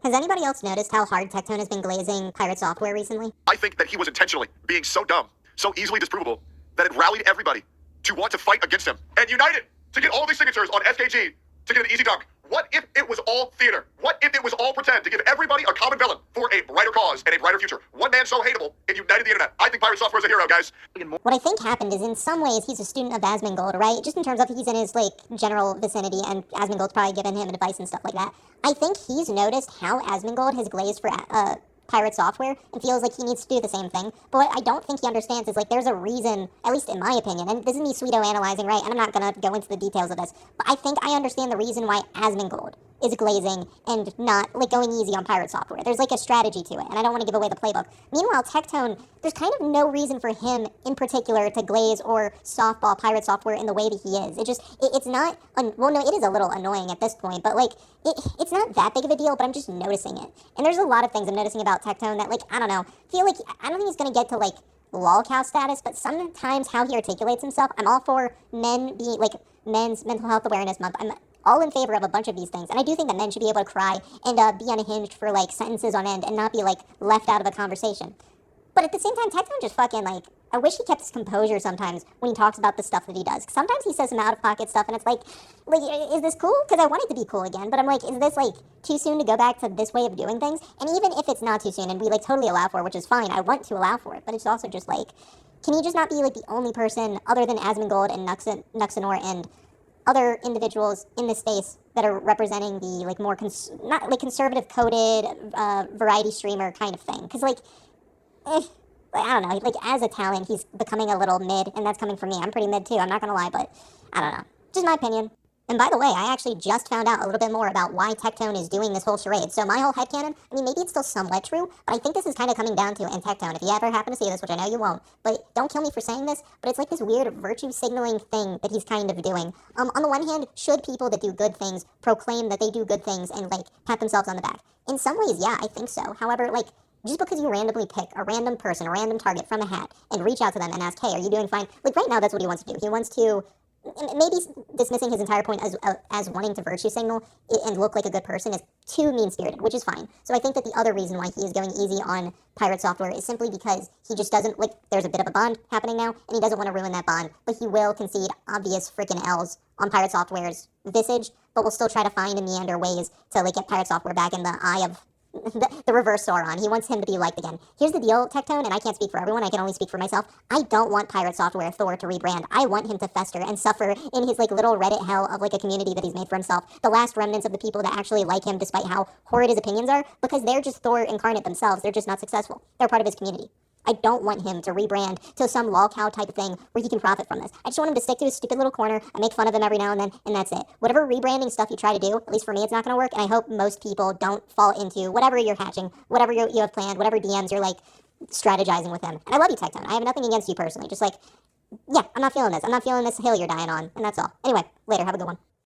Has anybody else noticed how hard TECTONE has been glazing PirateSoftware recently? I think that he was intentionally being so dumb, so easily disprovable, that it rallied everybody to want to fight against him and united to get all these signatures on SKG to get an easy dunk. What if it was all theater? What if it was all pretend to give everybody a common villain for a brighter cause and a brighter future? One man so hateable, it united the internet. I think PirateSoftware is a hero, guys. What I think happened is in some ways he's a student of Asmongold, right? Just in terms of he's in his, general vicinity and Asmongold's probably given him advice and stuff like that. I think he's noticed how Asmongold has glazed for, PirateSoftware and feels like he needs to do the same thing. But what I don't think he understands is, there's a rean, at least in my opinion, and this is me pseudo-analyzing, right? And I'm not going to go into the details of this, but I think I understand the reason why Asmongold is glazing and not, going easy on PirateSoftware. There's, a strategy to it, and I don't want to give away the playbook. Meanwhile, TECTONE, there's kind of no reason for him in particular to glaze or softball PirateSoftware in the way that he is. It's not, well, no, it is a little annoying at this point, but, it's not that big of a deal, but I'm just noticing it. And there's a lot of things I'm noticing about TECTONE that, I don't know, I don't think he's going to get to, lolcow status, but sometimes how he articulates himself, I'm all for men being, Men's Mental Health Awareness Month. I'm all in favor of a bunch of these things, and I do think that men should be able to cry and be unhinged for, sentences on end and not be, left out of a conversation. But at the same time, TECTONE just fucking, I wish he kept his composure sometimes when he talks about the stuff that he does. Sometimes he says some out-of-pocket stuff, and it's is this cool? Because I want it to be cool again, but I'm is this, too soon to go back to this way of doing things? And even if it's not too soon, and we, totally allow for it, which is fine, I want to allow for it, but it's also just, can he just not be, the only person other than Asmongold and Nuxanor and other individuals in the space that are representing the, more, not, conservative-coded, variety streamer kind of thing? Because, I don't know, as a talent, he's becoming a little mid, and that's coming from me. I'm pretty mid, too, I'm not gonna lie, but I don't know. Just my opinion. And by the way, I actually just found out a little bit more about why TECTONE is doing this whole charade. So my whole headcanon, maybe it's still somewhat true, but I think this is kind of coming down to, and TECTONE, if you ever happen to see this, which I know you won't, but don't kill me for saying this, but it's this weird virtue signaling thing that he's kind of doing. On the one hand, should people that do good things proclaim that they do good things and, pat themselves on the back? In some ways, yeah, I think so. However, just because you randomly pick a random person, a random target from a hat, and reach out to them and ask, hey, are you doing fine? Right now, that's what he wants to do. He wants to, maybe dismissing his entire point as wanting to virtue signal and look like a good person is too mean-spirited, which is fine. So I think that the other reason why he is going easy on PirateSoftware is simply because he just doesn't, there's a bit of a bond happening now, and he doesn't want to ruin that bond, but he will concede obvious freaking L's on PirateSoftware's visage, but will still try to find and meander ways to, get PirateSoftware back in the eye of the reverse Sauron. He wants him to be liked again. Here's the deal, TECTONE, and I can't speak for everyone, I can only speak for myself. I don't want PirateSoftware Thor to rebrand. I want him to fester and suffer in his, little Reddit hell of, a community that he's made for himself. The last remnants of the people that actually like him, despite how horrid his opinions are, because they're just Thor incarnate themselves. They're just not successful. They're part of his community. I don't want him to rebrand to some lolcow type of thing where he can profit from this. I just want him to stick to his stupid little corner. I make fun of him every now and then, and that's it. Whatever rebranding stuff you try to do, at least for me, it's not going to work, and I hope most people don't fall into whatever you're hatching, whatever you have planned, whatever DMs you're, strategizing with him. And I love you, TECTONE. I have nothing against you personally. Just, yeah, I'm not feeling this. I'm not feeling this hill you're dying on, and that's all. Anyway, later. Have a good one.